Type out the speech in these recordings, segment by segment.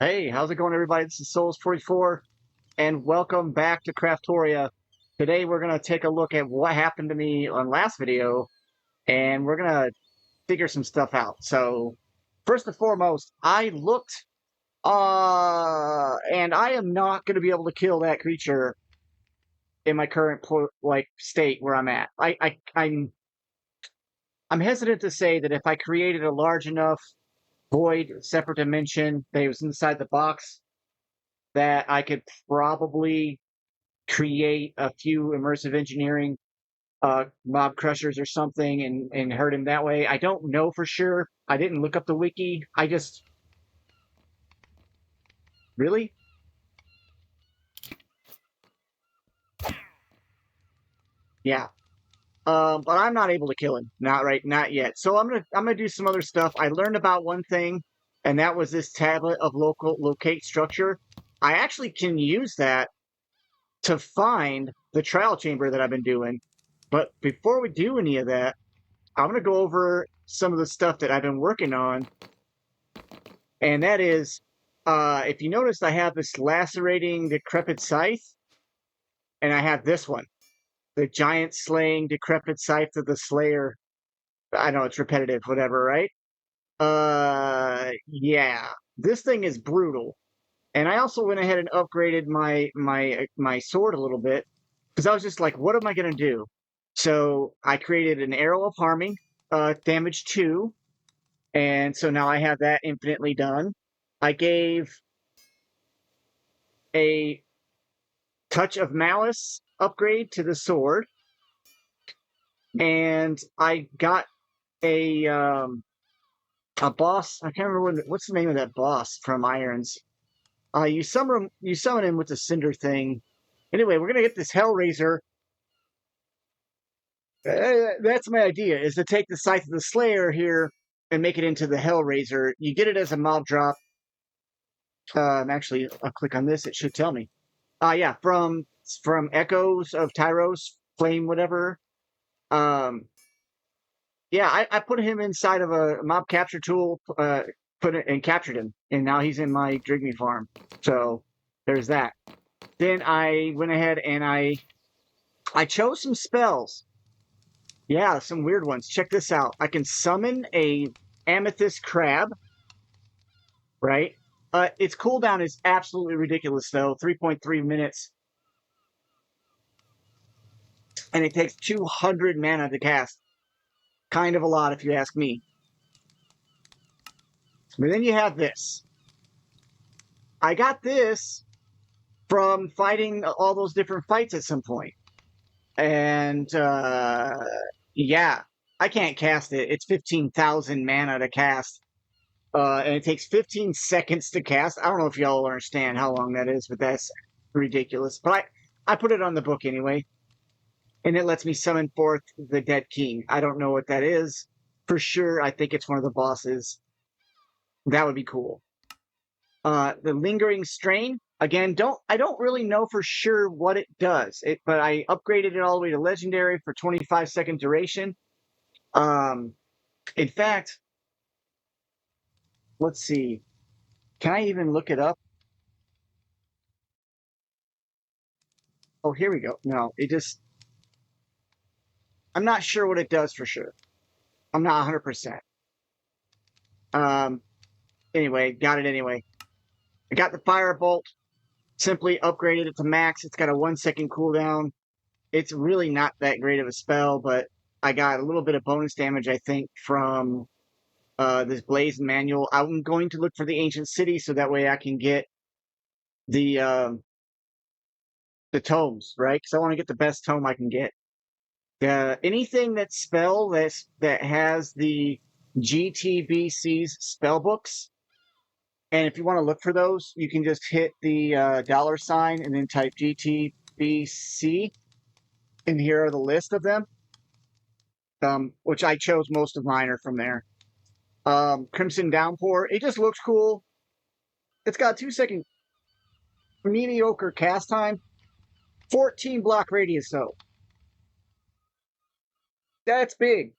Hey, how's it going, everybody? This is Souls44, and welcome back to Craftoria. Today, we're going to take a look at what happened to me on last video, and we're going to figure some stuff out. So, first and foremost, I looked, and I am not going to be able to kill that creature in my current state where I'm at. I'm hesitant to say that if I created a large enough void separate dimension that was inside the box, that I could probably create a few immersive engineering mob crushers or something and hurt him that way. I don't know for sure. I didn't look up the wiki. I just really, yeah. But I'm not able to kill him. Not yet. So I'm gonna do some other stuff. I learned about one thing, and that was this tablet of local locate structure. I actually can use that to find the trial chamber that I've been doing. But before we do any of that, I'm going to go over some of the stuff that I've been working on. And that is, if you notice, I have this lacerating decrepit scythe, and I have this one, the giant slaying decrepit scythe of the Slayer. I know it's repetitive, whatever, right? Yeah, this thing is brutal. And I also went ahead and upgraded my sword a little bit because I was just like, what am I gonna do? So I created an arrow of harming, damage 2, and so now I have that infinitely done. I gave a touch of malice upgrade to the sword, and I got a boss. I can't remember what's the name of that boss from Irons. You summon him with the cinder thing. Anyway, we're gonna get this Hellraiser. That's my idea: is to take the Scythe of the Slayer here and make it into the Hellraiser. You get it as a mob drop. Actually, I'll click on this. It should tell me. Yeah, from Echoes of Tyros, Flame, whatever. Um, yeah, I put him inside of a mob capture tool, put it and captured him, and now he's in my Drigme farm. So there's that. Then I went ahead and I chose some spells. Yeah, some weird ones. Check this out. I can summon a amethyst crab, right? Its cooldown is absolutely ridiculous, though. 3.3 minutes, and it takes 200 mana to cast. Kind of a lot, if you ask me. But then you have this. I got this from fighting all those different fights at some point. And yeah, I can't cast it. It's 15,000 mana to cast. And it takes 15 seconds to cast. I don't know if y'all understand how long that is, but that's ridiculous. But I put it on the book anyway. And it lets me summon forth the Dead King. I don't know what that is for sure. I think it's one of the bosses. That would be cool. The Lingering Strain, again, I don't really know for sure what it does. But I upgraded it all the way to Legendary for 25-second duration. In fact, let's see. Can I even look it up? Oh, here we go. No, I'm not sure what it does for sure. I'm not 100%. Um, anyway, got it anyway. I got the Firebolt, simply upgraded it to max. It's got a 1-second cooldown. It's really not that great of a spell, but I got a little bit of bonus damage, I think, from this Blaze manual. I'm going to look for the Ancient City so that way I can get the the tomes, right? Because I want to get the best tome I can get. Anything that that has the GTBC's spell books, and if you want to look for those, you can just hit the $ and then type GTBC, and here are the list of them. Which I chose most of mine are from there. Crimson Downpour, it just looks cool. It's got 2-second mediocre cast time, 14 block radius though. That's big.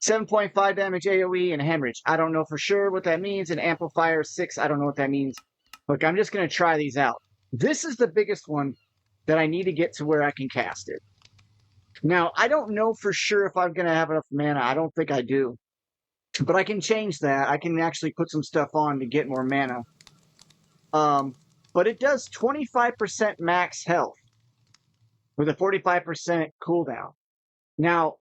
7.5 damage AoE and hemorrhage. I don't know for sure what that means. And amplifier 6, I don't know what that means. Look, I'm just going to try these out. This is the biggest one that I need to get to where I can cast it. Now, I don't know for sure if I'm going to have enough mana. I don't think I do. But I can change that. I can actually put some stuff on to get more mana. But it does 25% max health with a 45% cooldown. Now,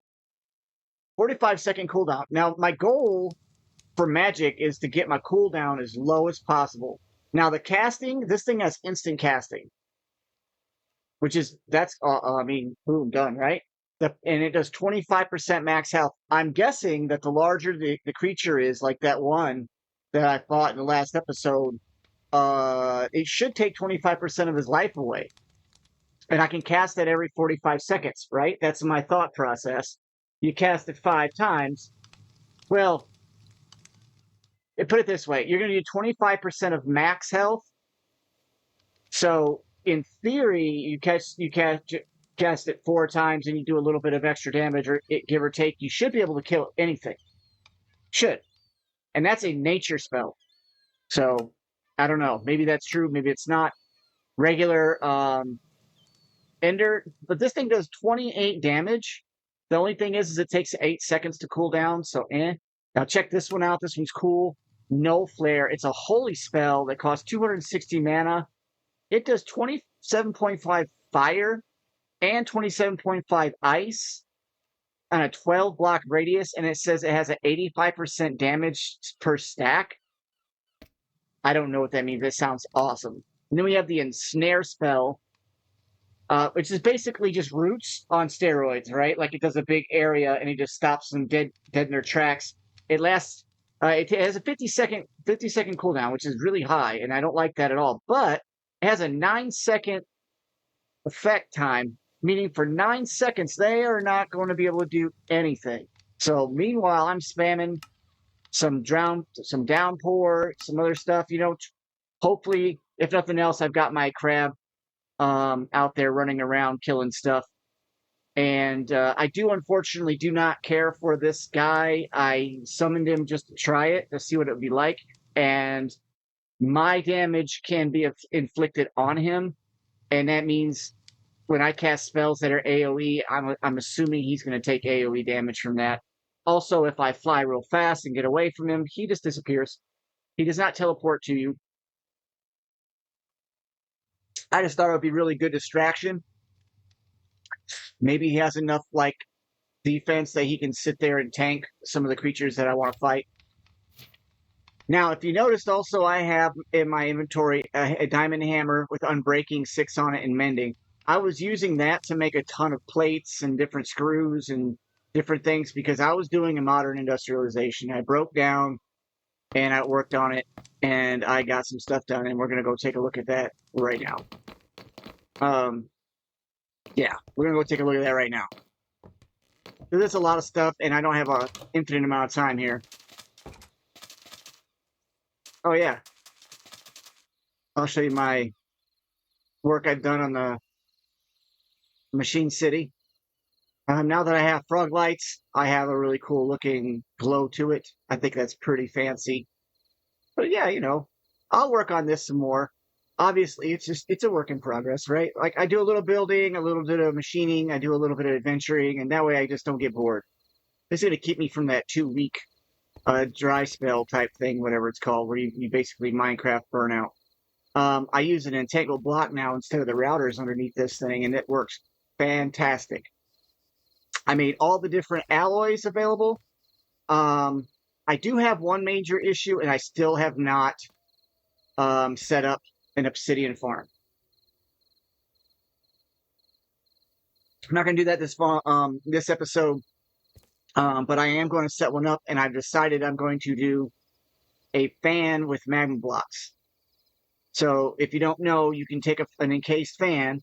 45-second cooldown. Now, my goal for magic is to get my cooldown as low as possible. Now, the casting, this thing has instant casting, which is, I mean, boom, done, right? And it does 25% max health. I'm guessing that the larger the creature is, like that one that I fought in the last episode, it should take 25% of his life away. And I can cast that every 45 seconds, right? That's my thought process. You cast it 5 times. Well, put it this way. You're going to do 25% of max health. So, in theory, you cast it 4 times and you do a little bit of extra damage, or give or take, you should be able to kill anything. Should. And that's a nature spell. So, I don't know. Maybe that's true. Maybe it's not. Regular Ender, but this thing does 28 damage. The only thing is it takes 8 seconds to cool down, so Now check this one out. This one's cool. No Flare. It's a holy spell that costs 260 mana. It does 27.5 fire and 27.5 ice on a 12 block radius, and it says it has an 85% damage per stack. I don't know what that means. That sounds awesome. And then we have the Ensnare spell, which is basically just roots on steroids, right? Like it does a big area and it just stops them dead in their tracks. It lasts. It has a 50-second cooldown, which is really high, and I don't like that at all. But it has a 9-second effect time, meaning for 9 seconds they are not going to be able to do anything. So meanwhile, I'm spamming some downpour, some other stuff. Hopefully, if nothing else, I've got my crab out there running around killing stuff. And I unfortunately do not care for this guy. I summoned him just to try it, to see what it would be like. And my damage can be inflicted on him. And that means when I cast spells that are AoE, I'm assuming he's going to take AoE damage from that. Also, if I fly real fast and get away from him, he just disappears. He does not teleport to you. I just thought it would be really good distraction. Maybe he has enough defense that he can sit there and tank some of the creatures that I want to fight. Now, if you noticed, also I have in my inventory a diamond hammer with unbreaking 6 on it and mending. I was using that to make a ton of plates and different screws and different things because I was doing a modern industrialization. I broke down and I worked on it and I got some stuff done, and we're going to go take a look at that right now. Yeah, we're going to go take a look at that right now. There's a lot of stuff, and I don't have an infinite amount of time here. Oh, yeah. I'll show you my work I've done on the Machine City. Now that I have frog lights, I have a really cool looking glow to it. I think that's pretty fancy. But yeah, I'll work on this some more. Obviously, it's a work in progress, right? Like I do a little building, a little bit of machining, I do a little bit of adventuring, and that way I just don't get bored. This is going to keep me from that 2-week dry spell type thing, whatever it's called, where you basically Minecraft burnout. I use an entangled block now instead of the routers underneath this thing, and it works fantastic. I made all the different alloys available. I do have one major issue, and I still have not set up an obsidian farm. I'm not going to do that this episode, but I am going to set one up, and I've decided I'm going to do a fan with magma blocks. So if you don't know, you can take an encased fan,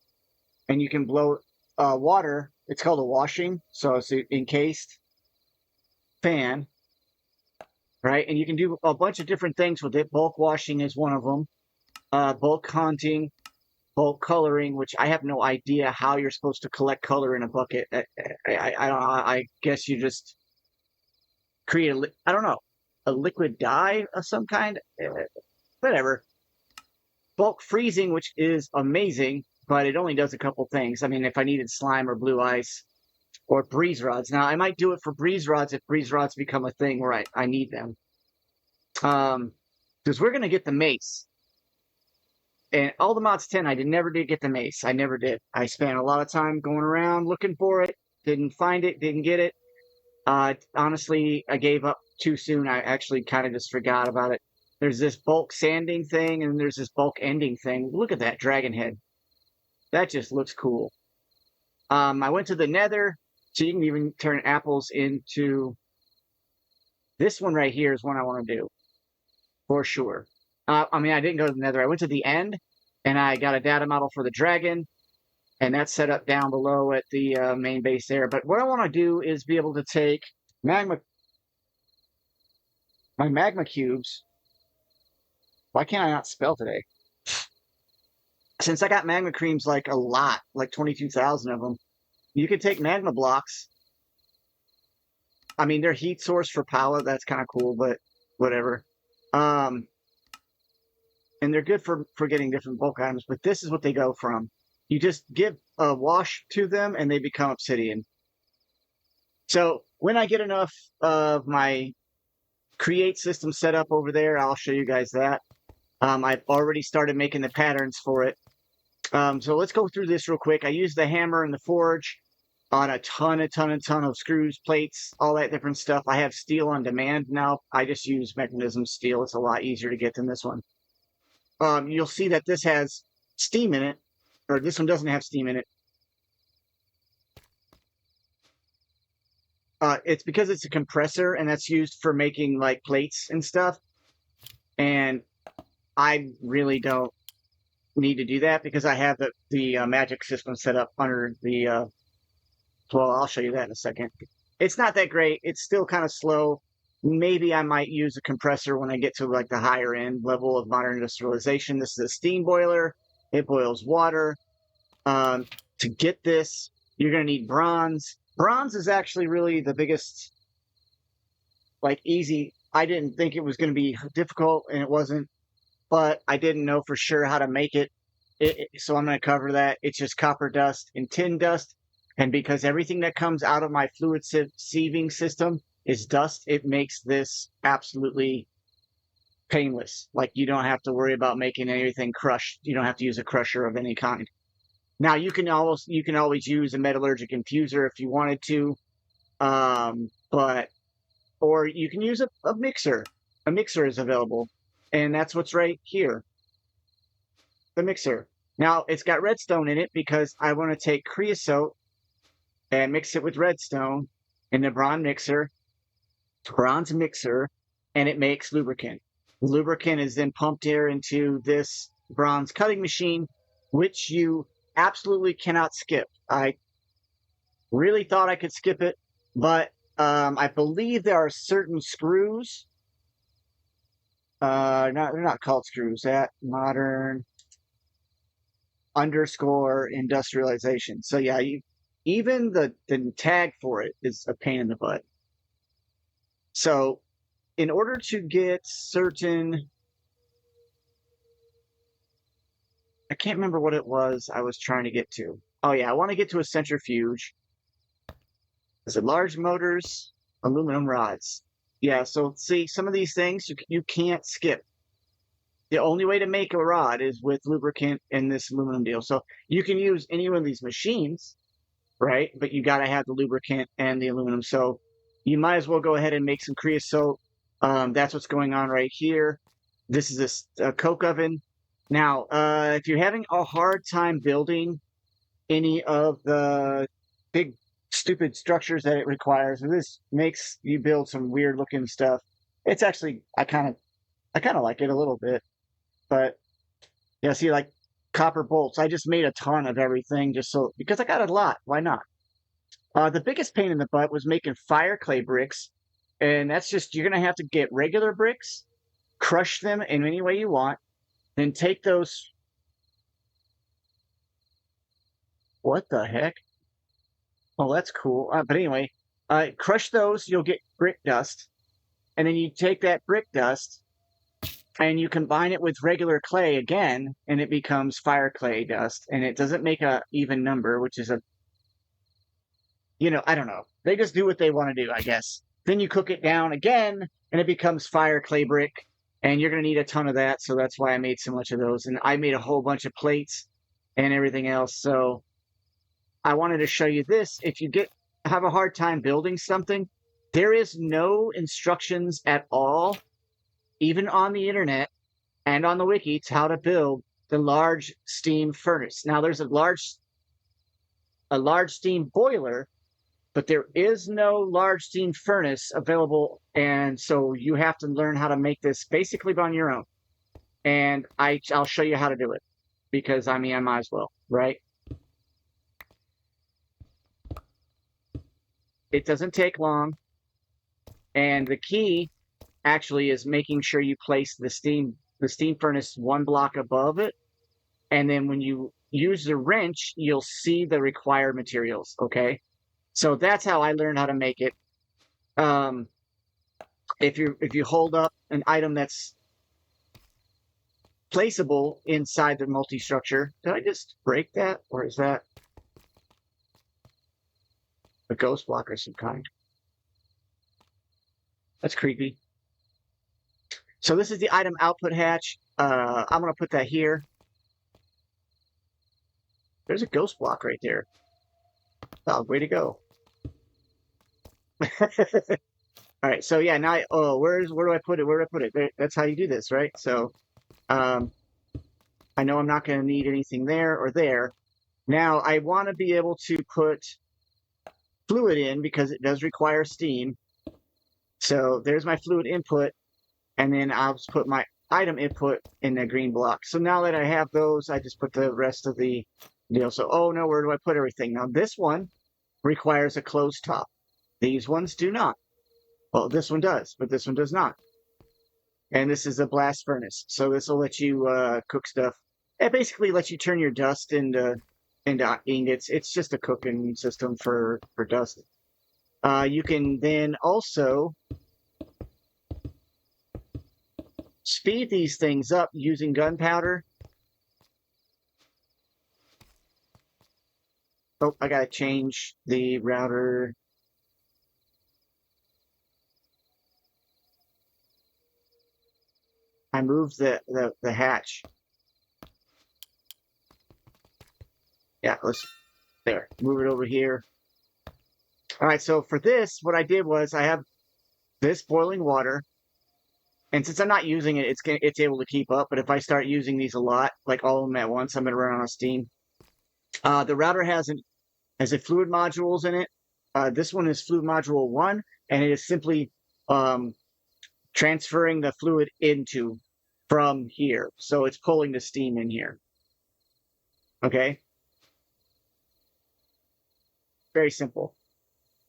and you can blow water. It's called a washing, so it's an encased fan, right? And you can do a bunch of different things with it. Bulk washing is one of them. Bulk hunting, bulk coloring, which I have no idea how you're supposed to collect color in a bucket. I guess you just create I don't know, a liquid dye of some kind. Whatever. Bulk freezing, which is amazing, but it only does a couple things. I mean, if I needed slime or blue ice or breeze rods. Now, I might do it for breeze rods if breeze rods become a thing where I need them. Because we're going to get the mace. And all the mods 10, never did get the mace. I never did. I spent a lot of time going around looking for it. Didn't find it, didn't get it. Honestly, I gave up too soon. I actually kind of just forgot about it. There's this bulk sanding thing, and there's this bulk ending thing. Look at that dragon head. That just looks cool. I went to the nether, so you can even turn apples into... This one right here is one I want to do, for sure. I mean, I didn't go to the nether. I went to the end, and I got a data model for the dragon, and that's set up down below at the main base there. But what I want to do is be able to take my magma cubes. Why can't I not spell today? Since I got magma creams like a lot, like 22,000 of them, you could take magma blocks. I mean, they're heat source for power. That's kind of cool, but whatever. And they're good for getting different bulk items, but this is what they go from. You just give a wash to them and they become obsidian. So when I get enough of my create system set up over there, I'll show you guys that. I've already started making the patterns for it. So let's go through this real quick. I use the hammer and the forge on a ton of screws, plates, all that different stuff. I have steel on demand now. I just use mechanism steel. It's a lot easier to get than this one. You'll see that this has steam in it, or this one doesn't have steam in it. It's because it's a compressor, and that's used for making like plates and stuff. And I really don't need to do that because I have the magic system set up under the. Well, I'll show you that in a second. It's not that great. It's still kind of slow. Maybe I might use a compressor when I get to like the higher end level of modern industrialization. This is a steam boiler. It boils water. To get this, you're going to need bronze. Bronze is actually really the biggest, like easy. I didn't think it was going to be difficult, and it wasn't, but I didn't know for sure how to make it. So I'm going to cover that. It's just copper dust and tin dust. And because everything that comes out of my fluid sieving system is dust, it makes this absolutely painless. Like you don't have to worry about making anything crushed. You don't have to use a crusher of any kind. Now you can always use a metallurgic infuser if you wanted to, or you can use a mixer. A mixer is available, and that's what's right here. The mixer. Now it's got redstone in it because I want to take creosote and mix it with redstone in the bronze mixer, and it makes lubricant. The lubricant is then pumped here into this bronze cutting machine, which you absolutely cannot skip. I really thought I could skip it, but I believe there are certain screws. They're not called screws. That modern _ industrialization. So yeah, even the tag for it is a pain in the butt. So in order to get certain, I can't remember what it was I was trying to get to. Oh yeah, I want to get to a centrifuge. Is it large motors, aluminum rods? Yeah, so see, some of these things you can't skip. The only way to make a rod is with lubricant and this aluminum deal. So you can use any one of these machines, right? But you got to have the lubricant and the aluminum. So you might as well go ahead and make some creosote. That's what's going on right here. This is a coke oven. Now, if you're having a hard time building any of the big stupid structures that it requires, and this makes you build some weird looking stuff. It's actually, I kind of like it a little bit, but yeah, see, like copper bolts. I just made a ton of everything because I got a lot. Why not? The biggest pain in the butt was making fire clay bricks, and that's just, you're going to have to get regular bricks, crush them in any way you want, then take those. What the heck? Oh, that's cool. But anyway, crush those, you'll get brick dust. and then you take that brick dust and you combine it with regular clay again, and it becomes fire clay dust, and it doesn't make a even number, which is a, I don't know. They just do what they want to do, I guess. Then you cook it down again, and it becomes fire clay brick, and you're going to need a ton of that, so that's why I made so much of those, and I made a whole bunch of plates and everything else, so I wanted to show you this. If you have a hard time building something, there is no instructions at all, even on the internet and on the wiki, to how to build the large steam furnace. Now, there's a large steam boiler, but there is no large steam furnace available, and so you have to learn how to make this basically on your own. And I'll show you how to do it, because I might as well, right? It doesn't take long, and the key actually is making sure you place the steam furnace one block above it, and then when you use the wrench, you'll see the required materials. Okay, so that's how I learned how to make it. If you hold up an item that's placeable inside the multi-structure, did I just break that, or is that a ghost block of some kind? That's creepy. So this is the item output hatch. I'm going to put that here. There's a ghost block right there. Oh, way to go. All right, so yeah, now where do I put it? Where do I put it? That's how you do this, right? So I know I'm not going to need anything there or there. Now I want to be able to put fluid in, because it does require steam. So there's my fluid input, and then I'll just put my item input in the green block. So now that I have those, I just put the rest of the deal. So, oh no, where do I put everything? Now this one requires a closed top. These ones do not. Well, this one does, but this one does not. And this is a blast furnace, so this will let you cook stuff. It basically lets you turn your dust into ingots. It's just a cooking system for dust. You can then also speed these things up using gunpowder. Oh, I gotta change the router. I moved the hatch. Yeah, there, move it over here. All right, so for this, what I did was I have this boiling water, and since I'm not using it, it's able to keep up. But if I start using these a lot, like all of them at once, I'm gonna run out of steam. The router has a fluid modules in it. This one is fluid module 1, and it is simply transferring the fluid from here. So it's pulling the steam in here. Okay. Very simple.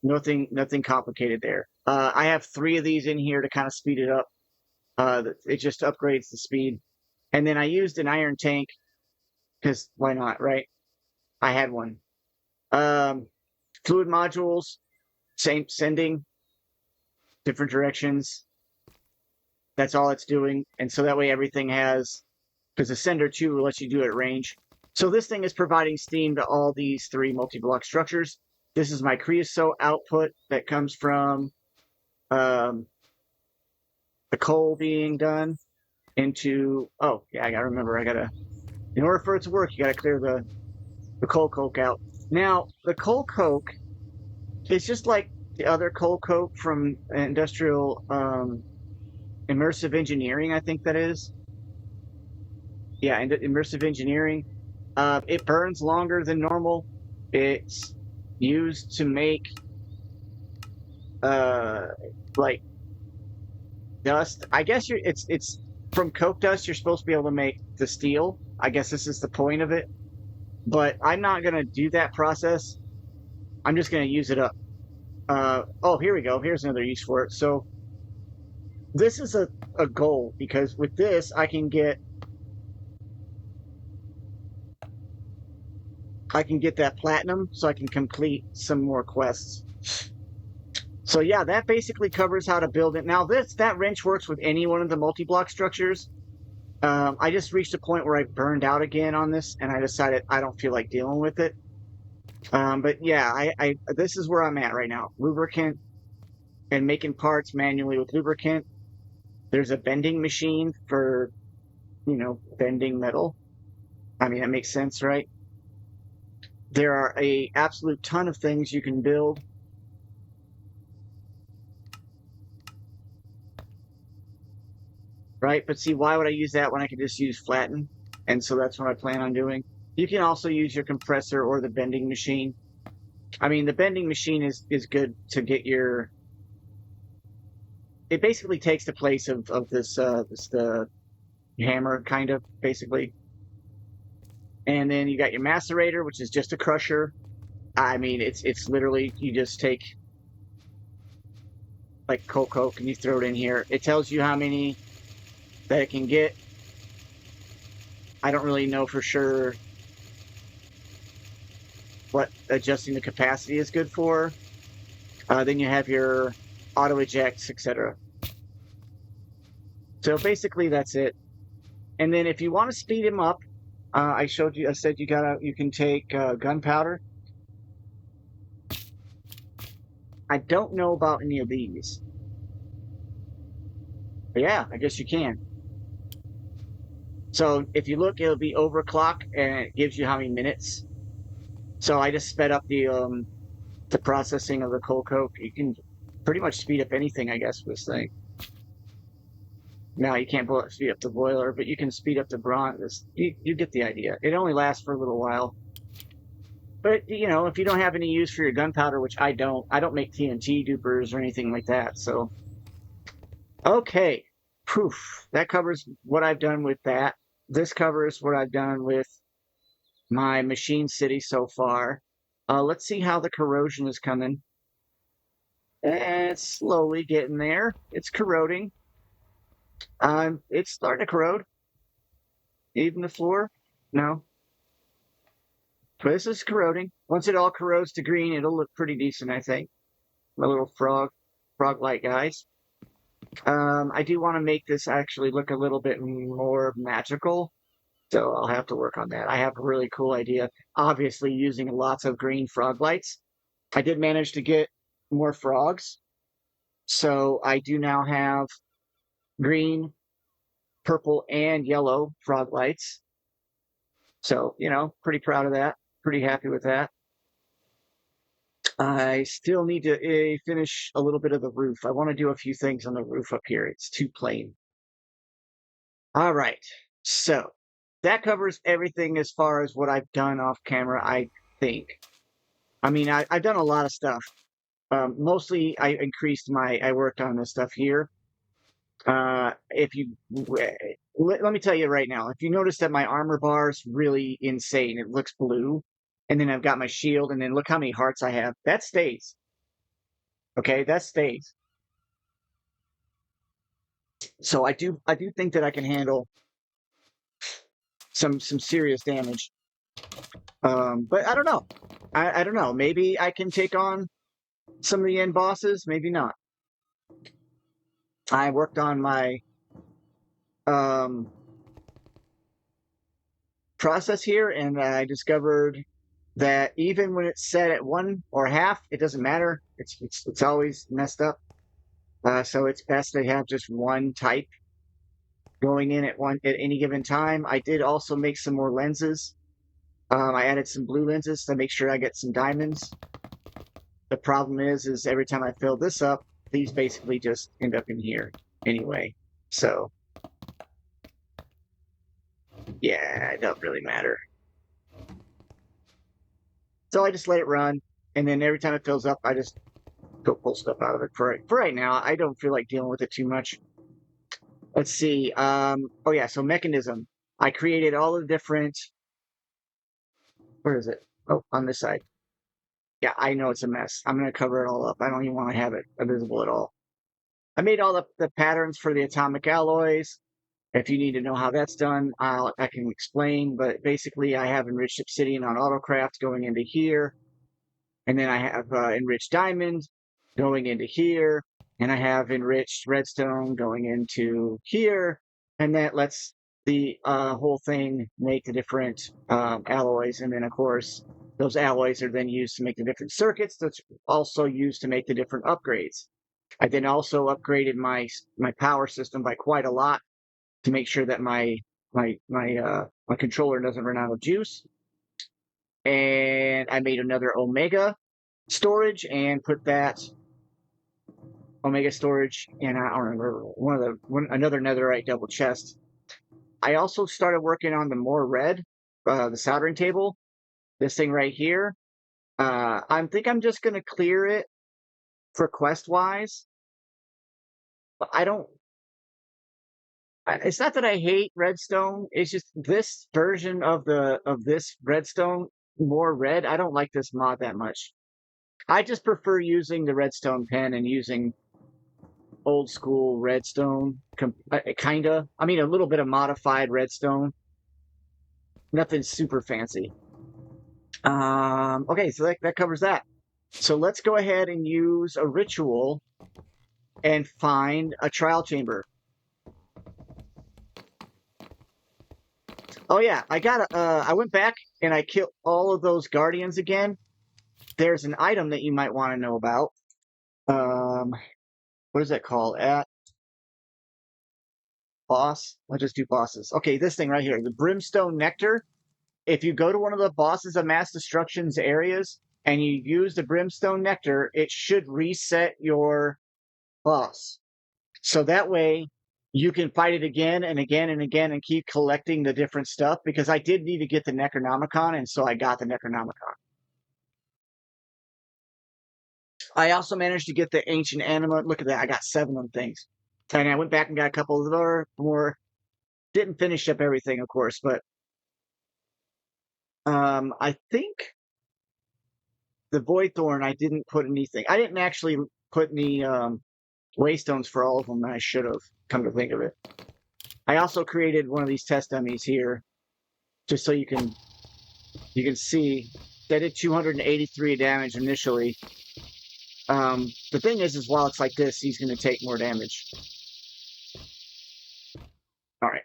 Nothing complicated there. I have 3 of these in here to kind of speed it up. It just upgrades the speed. And then I used an iron tank, because why not, right? I had one. Fluid modules, same, sending different directions. That's all it's doing. And so that way everything has, because the sender too lets you do it at range. So this thing is providing steam to all these 3 multi-block structures. This is my creosote output that comes from the coal being done into, oh yeah, I gotta remember, in order for it to work, you gotta clear the coal coke out. Now, the coal coke is just like the other coal coke from industrial immersive engineering, I think that is. Yeah, and immersive engineering. It burns longer than normal. It's used to make like dust. I guess it's from coke dust. You're supposed to be able to make the steel. I guess this is the point of it. But I'm not gonna do that process. I'm just gonna use it up. Oh, here we go. Here's another use for it. So this is a goal, because with this I can get that platinum, so I can complete some more quests. So yeah, that basically covers how to build it. Now that wrench works with any one of the multi-block structures. I just reached a point where I burned out again on this, and I decided I don't feel like dealing with it. But yeah, I this is where I'm at right now. Lubricant and making parts manually with lubricant. There's a bending machine for, bending metal. I mean, that makes sense, right? There are a absolute ton of things you can build. Right? But see, why would I use that when I could just use flatten? And so that's what I plan on doing. You can also use your compressor or the bending machine. I mean, the bending machine is good to get your. It basically takes the place of the hammer kind of basically. And then you got your macerator, which is just a crusher. I mean, it's literally you just take like cocoa and you throw it in here. It tells you how many that it can get. I don't really know for sure what adjusting the capacity is good for. Then you have your auto ejects, etc. So basically that's it. And then if you want to speed him up, I said you can take gunpowder. I don't know about any of these. But yeah, I guess you can. So if you look, it'll be overclock and it gives you how many minutes. So I just sped up the processing of the coal coke. You can pretty much speed up anything, I guess, with this thing. Now you can't speed up the boiler, but you can speed up the bronze. You get the idea. It only lasts for a little while. But if you don't have any use for your gunpowder, which I don't make TNT dupers or anything like that. So okay, poof. That covers what I've done with that. This covers what I've done with my machine city so far. Let's see how the corrosion is coming. And it's slowly getting there. It's corroding. It's starting to corrode. Even the floor? No. But this is corroding. Once it all corrodes to green, it'll look pretty decent, I think. My little frog-like guys. I do want to make this actually look a little bit more magical. So I'll have to work on that. I have a really cool idea. Obviously, using lots of green frog lights. I did manage to get more frogs. So I do now have green, purple, and yellow frog lights. So, pretty proud of that. Pretty happy with that. I still need to finish a little bit of the roof. I want to do a few things on the roof up here. It's too plain. All right. So that covers everything as far as what I've done off camera, I think. I mean, I've done a lot of stuff. Mostly I worked on this stuff here. If you let me tell you right now, if you notice that my armor bar is really insane, it looks blue, and then I've got my shield, and then look how many hearts I have. That stays. Okay, that stays. So I do think that I can handle some serious damage. But I don't know. I don't know. Maybe I can take on some of the end bosses. Maybe not. I worked on my process here, and I discovered that even when it's set at 1 or half, it doesn't matter. It's always messed up. So it's best to have just one type going in at any given time. I did also make some more lenses. I added some blue lenses to make sure I get some diamonds. The problem is every time I fill this up, these basically just end up in here anyway. So yeah, it doesn't really matter. So I just let it run, and then every time it fills up, I just go pull stuff out of it. For right now, I don't feel like dealing with it too much. Let's see. Oh yeah, so mechanism. I created all the different. Where is it? Oh, on this side. Yeah, I know it's a mess. I'm gonna cover it all up. I don't even want to have it visible at all. I made all the patterns for the atomic alloys. If you need to know how that's done, I can explain. But basically, I have enriched obsidian on autocraft going into here, and then I have enriched diamond going into here, and I have enriched redstone going into here, and that lets the whole thing make the different alloys, and then of course those alloys are then used to make the different circuits that's also used to make the different upgrades. I then also upgraded my power system by quite a lot to make sure that my controller doesn't run out of juice. And I made another Omega storage and put that Omega storage in, I don't remember, another netherite double chest. I also started working on the more red, the soldering table, this thing right here. I think I'm just gonna clear it for quest wise, but I don't. It's not that I hate redstone. It's just this version of this redstone, more red. I don't like this mod that much. I just prefer using the redstone pen and using old school redstone, kinda. I mean, a little bit of modified redstone. Nothing super fancy. Okay, so that covers that. So let's go ahead and use a ritual and find a trial chamber. Oh yeah, I went back and I killed all of those guardians again. There's an item that you might want to know about. Um, what is that called? At boss? I'll just do bosses. Okay, this thing right here, the brimstone nectar. If you go to one of the bosses of mass destruction's areas and you use the brimstone nectar, it should reset your boss. So that way you can fight it again and again and again and keep collecting the different stuff because I did need to get the Necronomicon, and so I got the Necronomicon. I also managed to get the ancient anima. Look at that. I got 7 of them things. And I went back and got a couple of more. Didn't finish up everything, of course, but I think the Void Thorn, I didn't put anything. I didn't actually put any waystones for all of them, and I should have, come to think of it. I also created one of these test dummies here, just so you can see. That did 283 damage initially. The thing is while it's like this, he's going to take more damage. All right.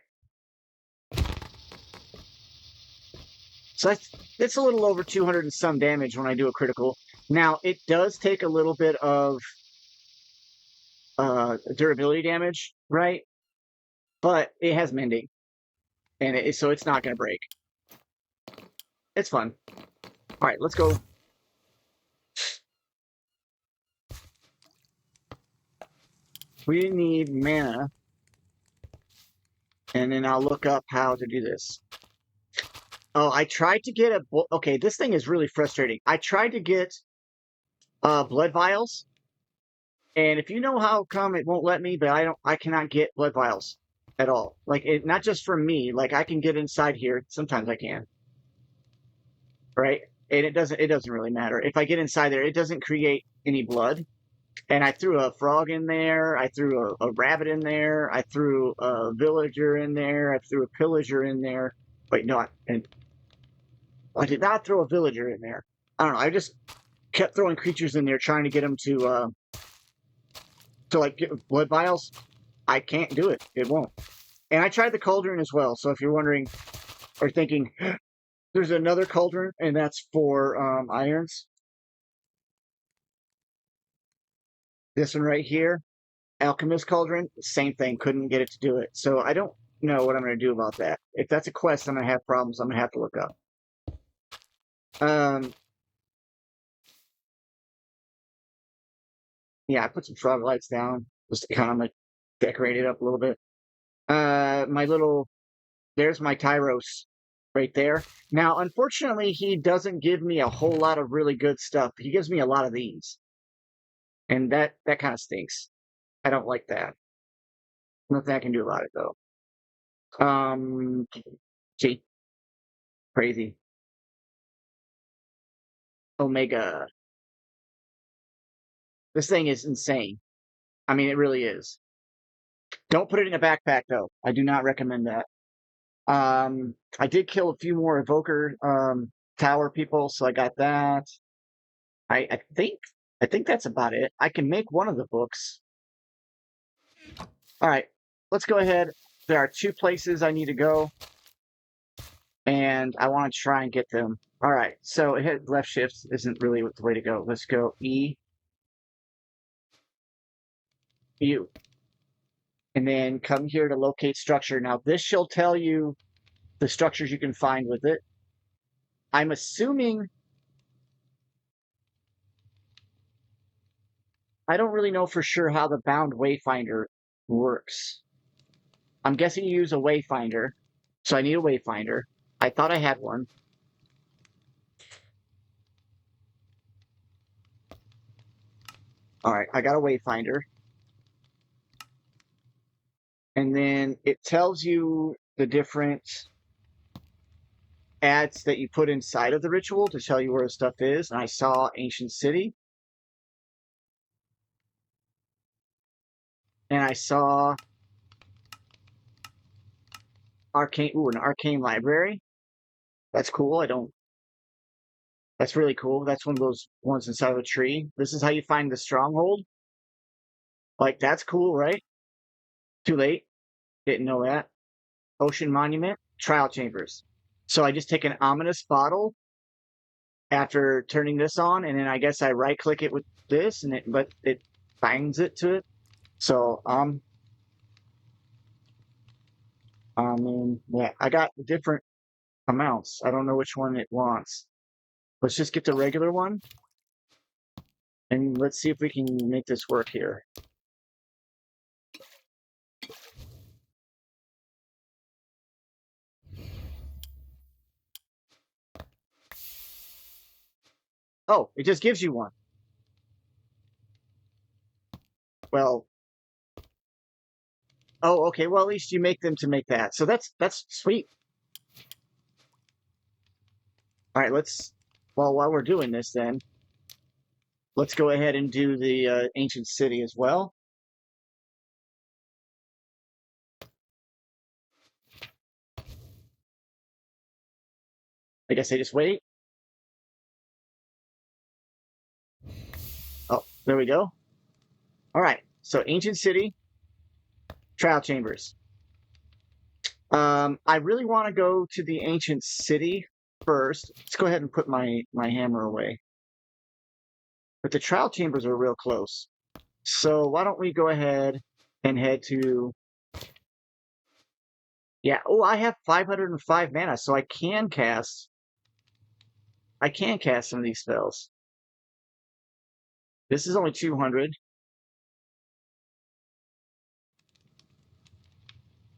So it's a little over 200 and some damage when I do a critical. Now, it does take a little bit of durability damage, right? But it has mending, and so it's not going to break. It's fun. All right, let's go. We need mana, and then I'll look up how to do this. Oh, I tried to get a... Okay, this thing is really frustrating. I tried to get blood vials, and if you know how come it won't let me, but I cannot get blood vials at all. Like, not just from me. Like, I can get inside here. Sometimes I can. Right? And it doesn't really matter. If I get inside there, it doesn't create any blood. And I threw a frog in there. I threw a rabbit in there. I threw a villager in there. I threw a pillager in there. Wait, no, I did not throw a villager in there. I don't know. I just kept throwing creatures in there, trying to get them to like get blood vials. I can't do it. It won't. And I tried the cauldron as well. So if you're wondering or thinking, there's another cauldron, and that's for irons. This one right here, Alchemist Cauldron, same thing. Couldn't get it to do it. So I don't know what I'm going to do about that. If that's a quest, I'm going to have problems. I'm going to have to look up. Yeah, I put some frog lights down just to kind of like decorate it up a little bit. There's my Tyros right there. Now, unfortunately, he doesn't give me a whole lot of really good stuff. He gives me a lot of these. And that kind of stinks. I don't like that. Nothing I can do about it, though. Gee, crazy. Omega. This thing is insane. I mean, it really is. Don't put it in a backpack, though. I do not recommend that. I did kill a few more evoker tower people, so I got that. I think I think that's about it. I can make one of the books. All right, let's go ahead. There are 2 places I need to go, and I want to try and get them. All right, so hit left shift isn't really the way to go. Let's go E, U, and then come here to locate structure. Now, this shall tell you the structures you can find with it. I'm assuming, I don't really know for sure how the bound wayfinder works. I'm guessing you use a wayfinder, so I need a wayfinder. I thought I had one. All right, I got a wayfinder. And then it tells you the different ads that you put inside of the ritual to tell you where the stuff is. And I saw Ancient City. And I saw an arcane library. That's cool. That's really cool. That's one of those ones inside of a tree. This is how you find the stronghold. Like, that's cool, right? Too late. Didn't know that. Ocean Monument, trial chambers. So I just take an ominous bottle after turning this on, and then I guess I right click it with this, and it binds it to it. So I mean, yeah, I got different amounts. I don't know which one it wants. Let's just get the regular one, and let's see if we can make this work here. Oh, it just gives you one. Well, oh, okay. Well, at least you make them to make that. So that's sweet. All right, well, while we're doing this, then let's go ahead and do the ancient city as well. I guess I just wait. Oh, there we go. All right. So ancient city, trial chambers. I really want to go to the ancient city first. Let's go ahead and put my hammer away. But the trial chambers are real close. So why don't we go ahead and head to, yeah, oh, I have 505 mana, so I can cast some of these spells. This is only 200.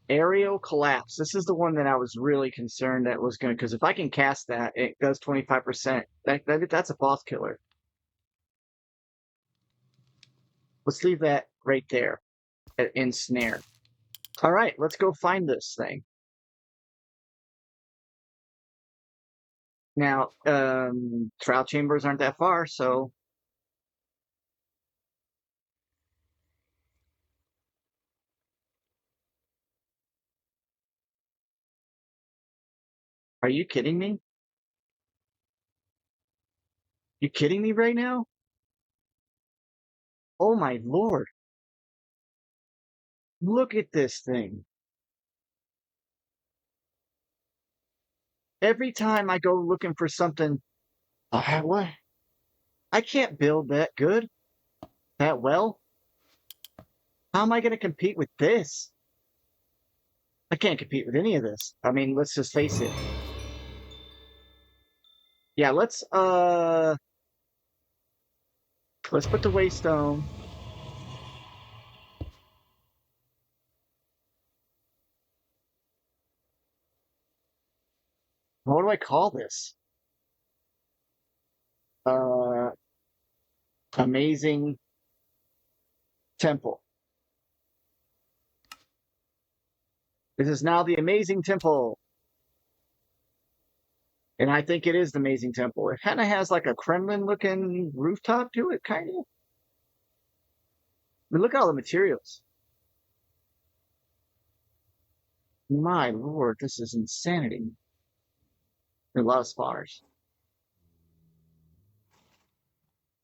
Aerial Collapse. This is the one that I was really concerned that was going to, because if I can cast that, it does 25%. That's a boss killer. Let's leave that right there at Ensnare. All right, let's go find this thing. Now, trial chambers aren't that far, so are you kidding me? You kidding me right now? Oh my lord. Look at this thing. Every time I go looking for something, what? I can't build that good, that well. How am I going to compete with this? I can't compete with any of this. I mean, let's just face it. Yeah, let's put the waystone. What do I call this? Uh Amazing temple. This is now the amazing temple. And I think it is the amazing temple. It kind of has like a Kremlin looking rooftop to it, kind of. I mean, look at all the materials. My lord, this is insanity. There are a lot of spotters.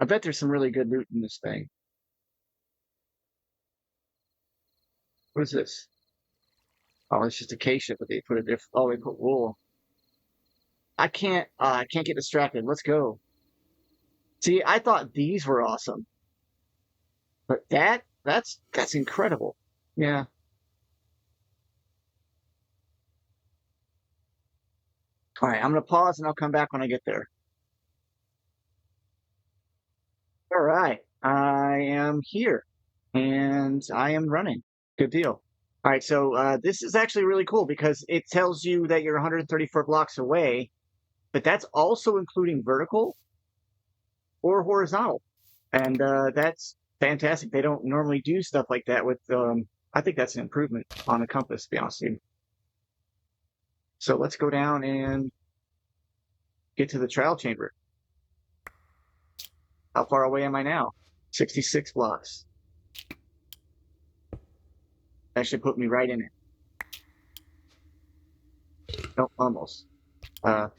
I bet there's some really good loot in this thing. What is this? Oh, it's just acacia, but they put a different. Oh, they put wool. I can't get distracted. Let's go. See, I thought these were awesome, but that's incredible. Yeah. All right, I'm gonna pause and I'll come back when I get there. All right, I am here and I am running. Good deal. All right, so this is actually really cool because it tells you that you're 134 blocks away, but that's also including vertical or horizontal, and that's fantastic. They don't normally do stuff like that with. I think that's an improvement on a compass, to be honest with you. So let's go down and get to the trial chamber. How far away am I now? 66 blocks. That should put me right in it. Nope, almost. Uh,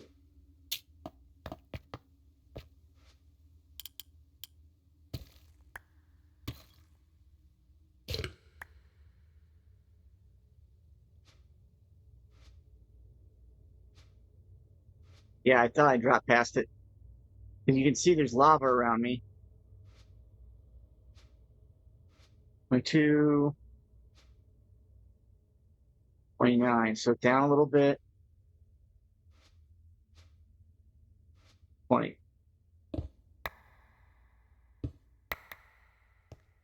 yeah, I thought I dropped past it. And you can see there's lava around me. 22, 29. So down a little bit. 20.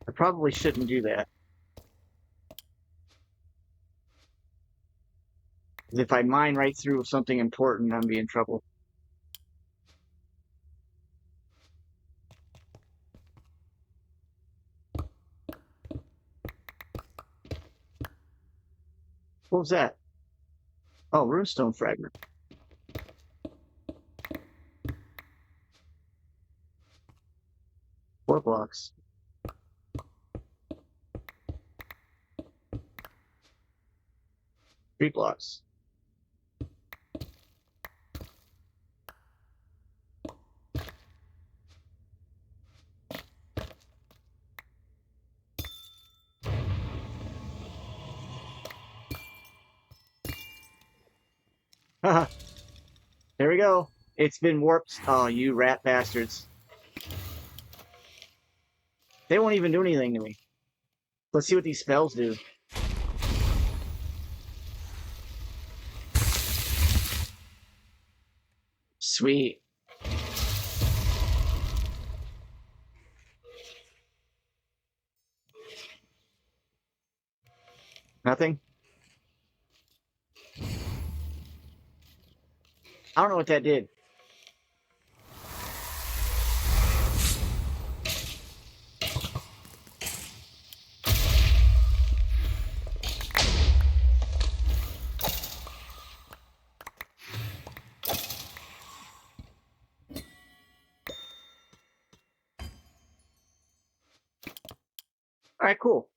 I probably shouldn't do that. If I mine right through something important, I'm be in trouble. What was that? Oh, runestone fragment. 4 blocks. Three blocks. Haha. There we go. It's been warped. Oh, you rat bastards. They won't even do anything to me. Let's see what these spells do. Sweet. Nothing? I don't know what that did. All right, cool.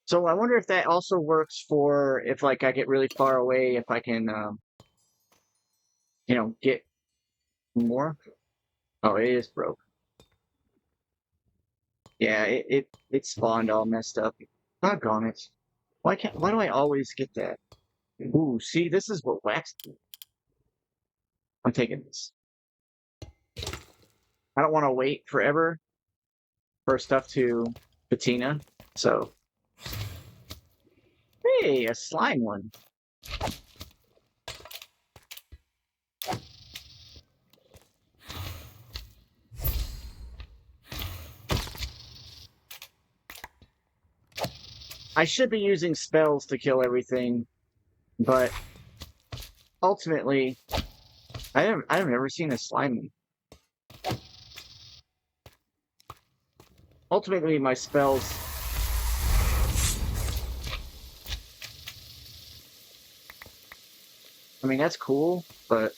So I wonder if that also works for if like I get really far away, if I can, get more. Oh, it is broke. Yeah, it spawned all messed up. Doggone it. Why do I always get that? Ooh, see, this is what wax do. I'm taking this. I don't want to wait forever for stuff to patina. So, hey, a slime one. I should be using spells to kill everything, but ultimately, I've never seen a slime one. Ultimately, my spells. I mean, that's cool, but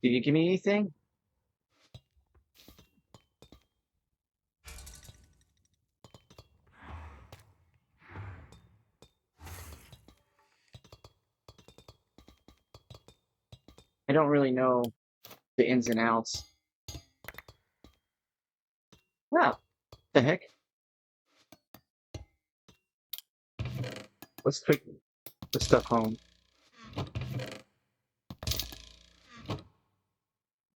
did you give me anything? I don't really know the ins and outs. Wow, the heck? Let's take the stuff home.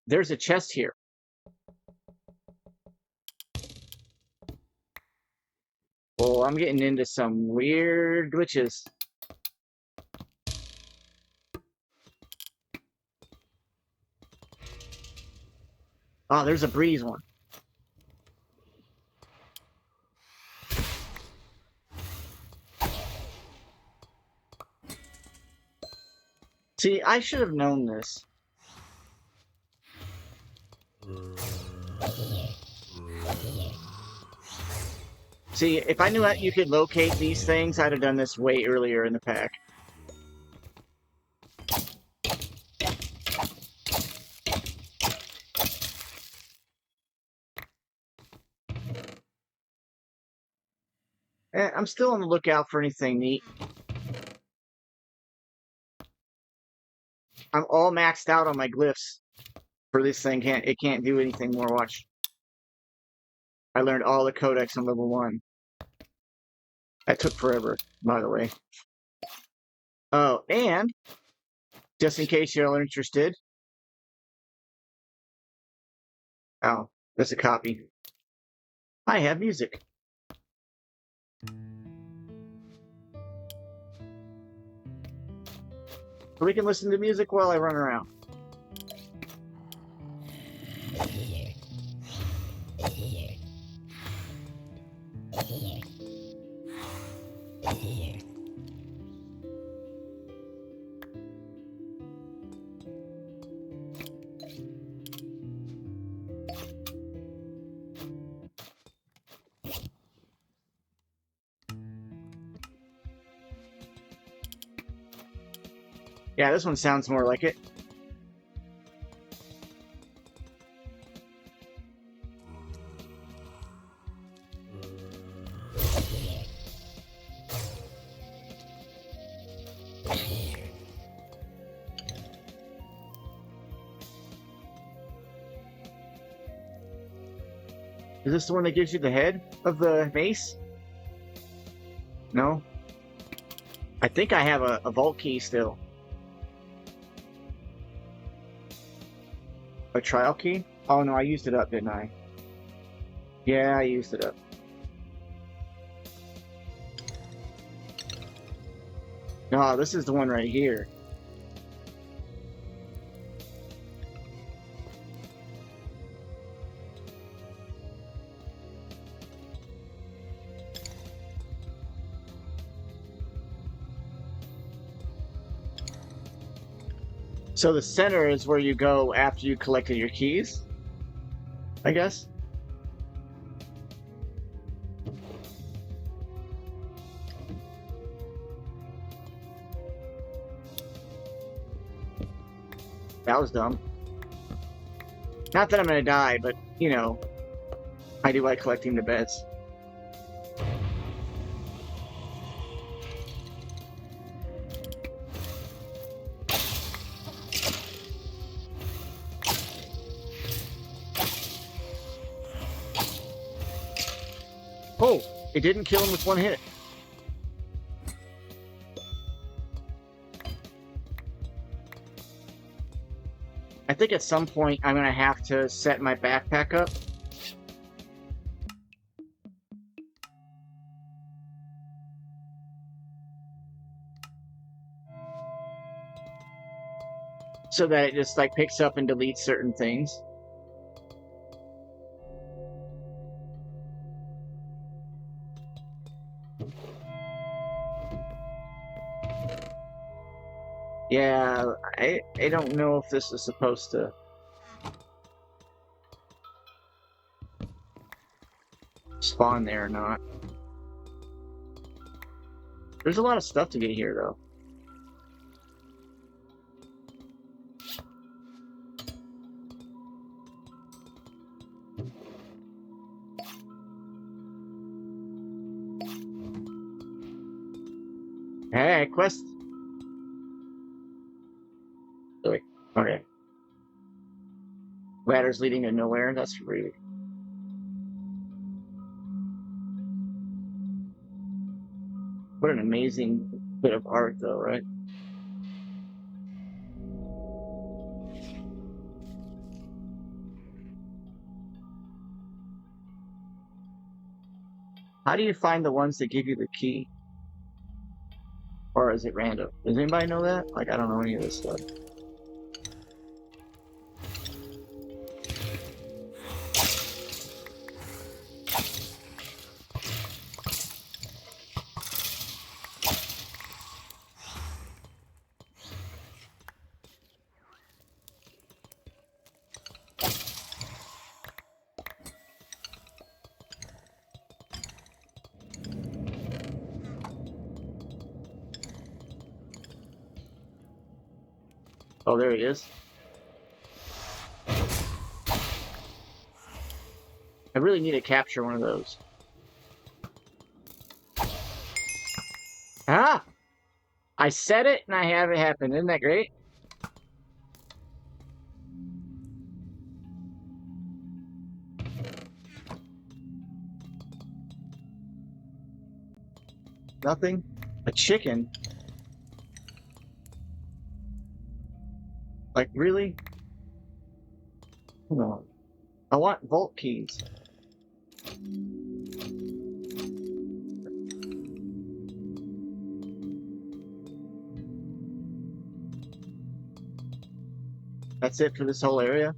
There's a chest here. Well, I'm getting into some weird glitches. Oh, there's a breeze one. See, I should have known this. See, if I knew that you could locate these things, I'd have done this way earlier in the pack. I'm still on the lookout for anything neat. I'm all maxed out on my glyphs for this thing. It can't do anything more. Watch. I learned all the codex on level 1. That took forever, by the way. Oh, and just in case you're interested. Oh, there's a copy. I have music. So we can listen to music while I run around. Yeah, this one sounds more like it. Is this the one that gives you the head of the mace? No? I think I have a vault key still. A trial key? Oh no, I used it up, didn't I? Yeah, I used it up. No, this is the one right here. So the center is where you go after you collected your keys, I guess? That was dumb. Not that I'm gonna die, but, you know, I do like collecting the beds. Oh, it didn't kill him with one hit. I think at some point I'm gonna have to set my backpack up. So that it just like picks up and deletes certain things. Yeah, I don't know if this is supposed to spawn there or not. There's a lot of stuff to get here though. Hey, quest. Wait. Okay. Ladders leading to nowhere. That's rude. What an amazing bit of art, though, right? How do you find the ones that give you the key? Or is it random? Does anybody know that? Like, I don't know any of this stuff. Oh, there he is. I really need to capture one of those. Ah! I said it and I have it happen. Isn't that great? Nothing? A chicken? Like, really? Hold on. I want vault keys. That's it for this whole area?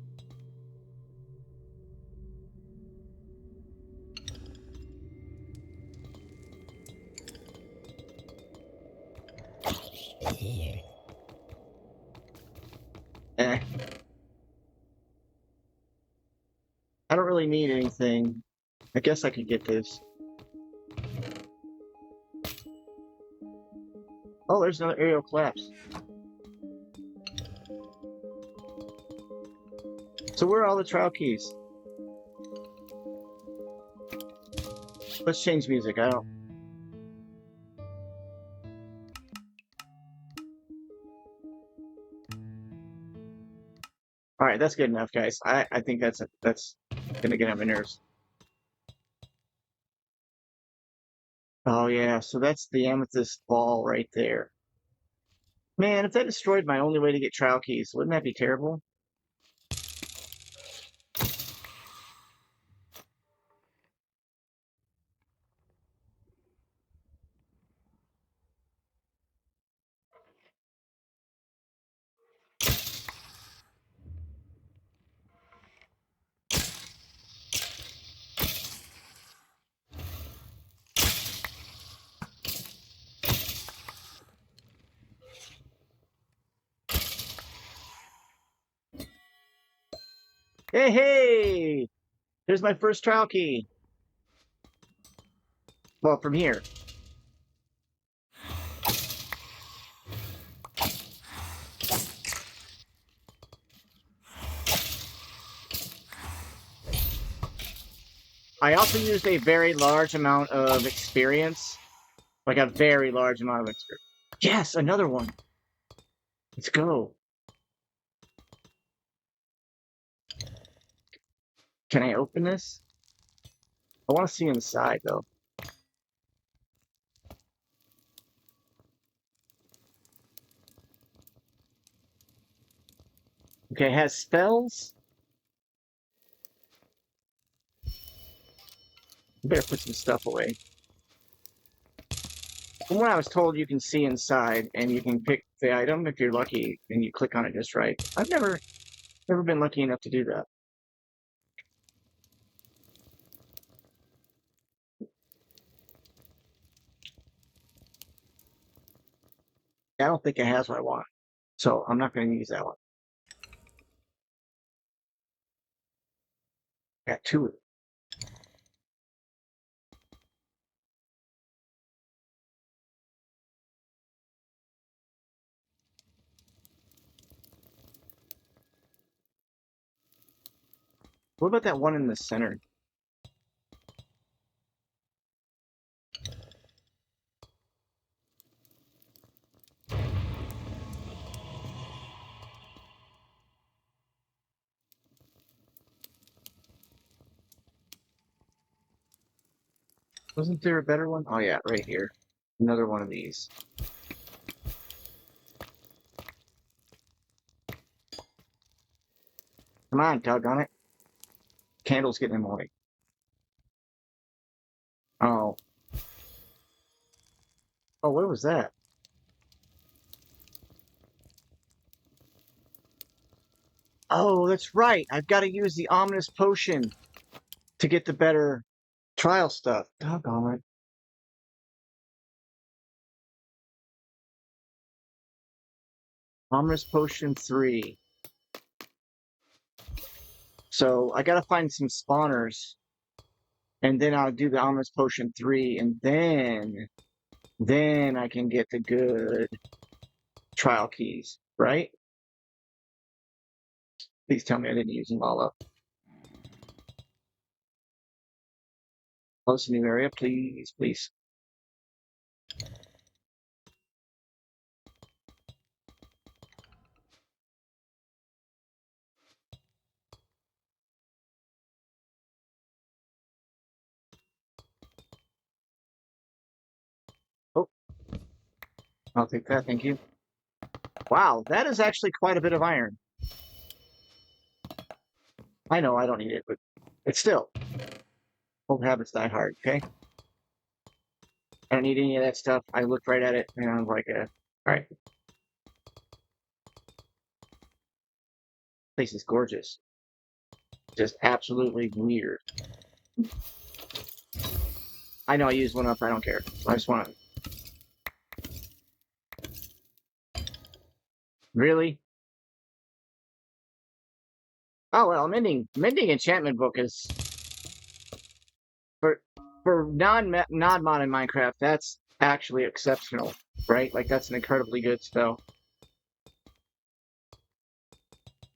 Eh. I don't really need anything. I guess I could get this. Oh, there's another aerial collapse. So where are all the trial keys? Let's change music. I don't... Alright, that's good enough, guys. I think that's gonna get on my nerves. Oh yeah, so that's the amethyst ball right there. Man, if that destroyed my only way to get trial keys, wouldn't that be terrible? Hey, hey! There's my first trial key. Well, from here. I also used a very large amount of experience. Like a very large amount of experience. Yes, another one. Let's go. Can I open this? I want to see inside, though. Okay, it has spells. You better put some stuff away. From what I was told, you can see inside, and you can pick the item if you're lucky, and you click on it just right. I've never been lucky enough to do that. I don't think it has what I want, so I'm not going to use that one. Got two of them. What about that one in the center? Wasn't there a better one? Oh yeah, right here. Another one of these. Come on, doggone it. Candle's getting in the way. Oh. Oh, what was that? Oh, that's right. I've got to use the ominous potion to get the better trial stuff. Doggone it. Ominous potion 3. So I got to find some spawners, and then I'll do the ominous potion 3, and then I can get the good trial keys, right? Please tell me I didn't use them all up. Close new area, please, please. Oh, I'll take that, thank you. Wow, that is actually quite a bit of iron. I know I don't need it, but it's still. Old habits die hard, okay? I don't need any of that stuff. I looked right at it and I was like, all right. Place is gorgeous. Just absolutely weird. I know I used one up, I don't care. I just want to. Really? Oh well, mending enchantment book is for non-mod in Minecraft, that's actually exceptional, right? Like that's an incredibly good spell.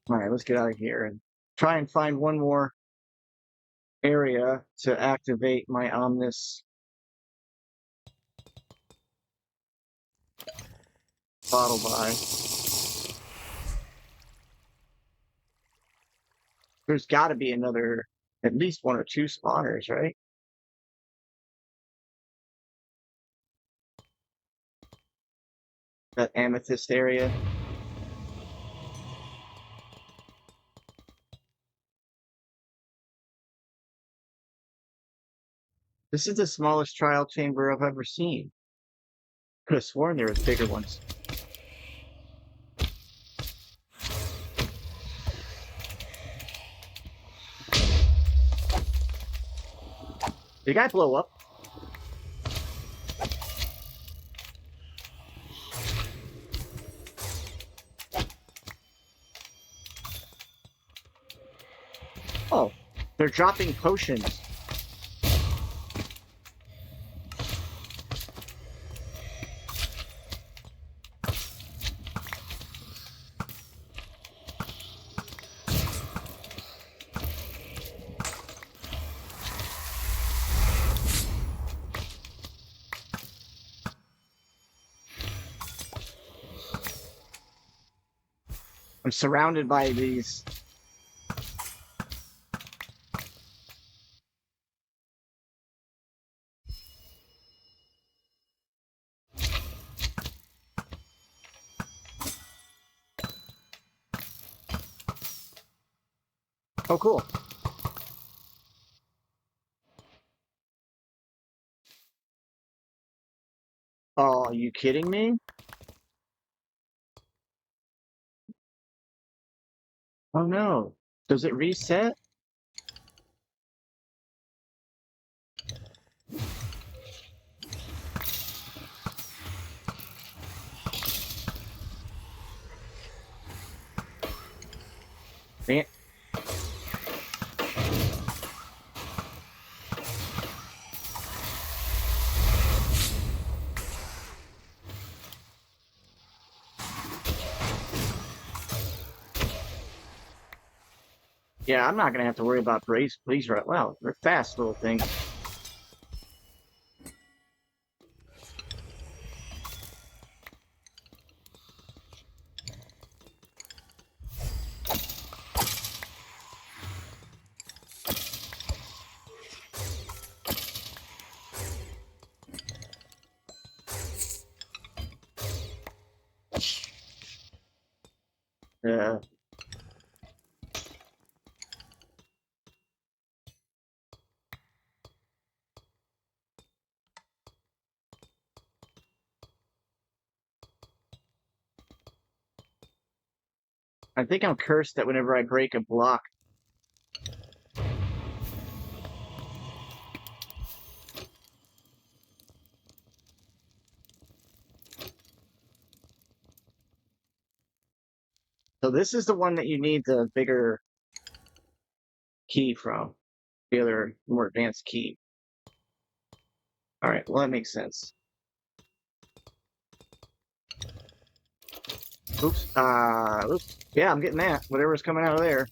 Alright, let's get out of here and try and find one more area to activate my Omnis bottle by. There's got to be another, at least one or two spawners, right? That amethyst area. This is the smallest trial chamber I've ever seen. Could have sworn there was bigger ones. Did the guy blow up? Oh, they're dropping potions. I'm surrounded by these. Oh, cool. Oh, are you kidding me? Oh no. Does it reset? Man. Yeah, I'm not gonna have to worry about please right. Wow, they're fast little things. I think I'm cursed that whenever I break a block. So this is the one that you need the bigger key from, the other more advanced key. All right, well that makes sense. Oops. Oops. Yeah, I'm getting that. Whatever's coming out of there.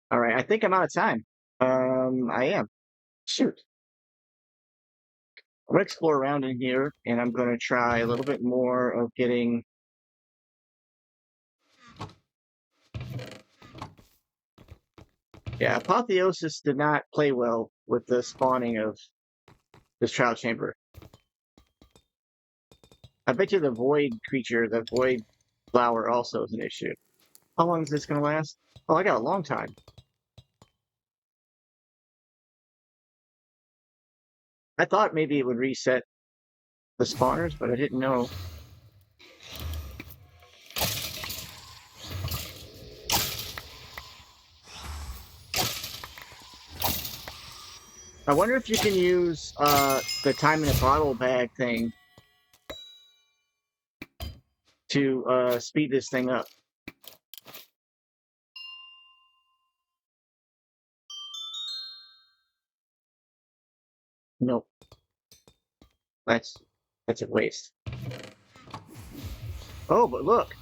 All right, I think I'm out of time. I am. Shoot. I'm gonna explore around in here, and I'm gonna try a little bit more of getting. Yeah, Apotheosis did not play well with the spawning of this trial chamber. I bet you the void creature, the void flower, also is an issue. How long is this gonna last? Oh, I got a long time. I thought maybe it would reset the spawners, but I didn't know. I wonder if you can use the time in a bottle bag thing to speed this thing up. Nope. That's a waste. Oh, but look.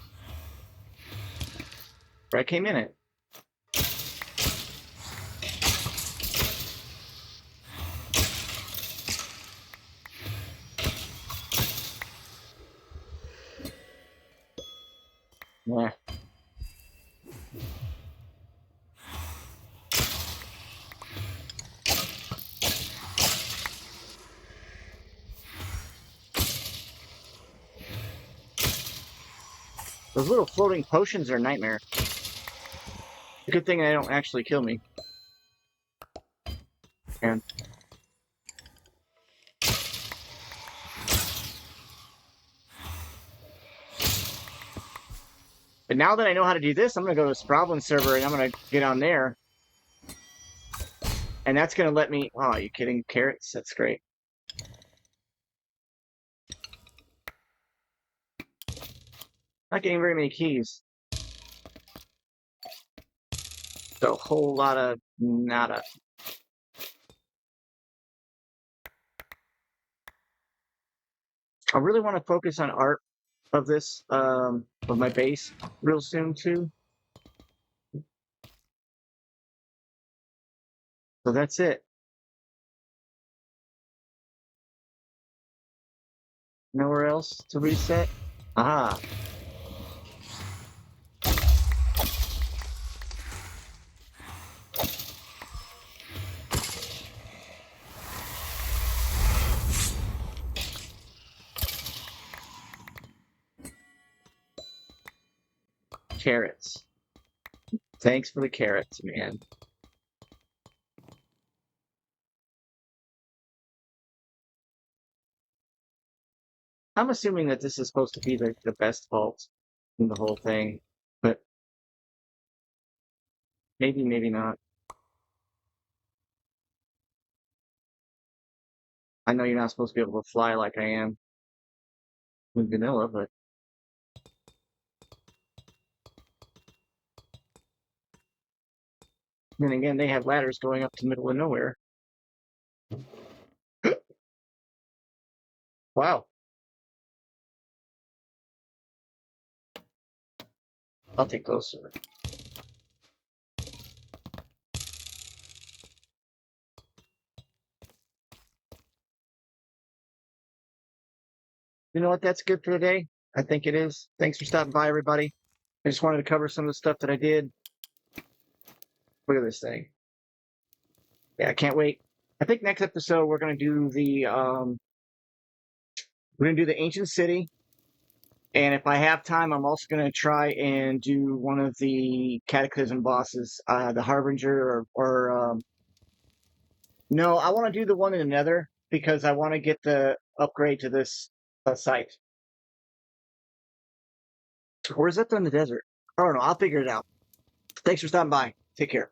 Where I came in it. Yeah. Those little floating potions are a nightmare. Good thing they don't actually kill me. And but now that I know how to do this, I'm gonna go to the Sproblin server and I'm gonna get on there. And that's gonna let me. Oh, are you kidding? Carrots? That's great. Not getting very many keys. So a whole lot of nada. I really want to focus on art of this, of my base real soon too. So that's it. Nowhere else to reset? Ah. Carrots. Thanks for the carrots, man. I'm assuming that this is supposed to be the best vault in the whole thing, but maybe, maybe not. I know you're not supposed to be able to fly like I am with vanilla, but then again, they have ladders going up to middle of nowhere. Wow. I'll take those, sir. You know what? That's good for today. I think it is. Thanks for stopping by, everybody. I just wanted to cover some of the stuff that I did. Look at this thing. Yeah, I can't wait. I think next episode we're gonna do the ancient city, and if I have time, I'm also gonna try and do one of the cataclysm bosses, the harbinger or no, I want to do the one in the nether because I want to get the upgrade to this site. Or is that in the desert? I don't know. I'll figure it out. Thanks for stopping by. Take care.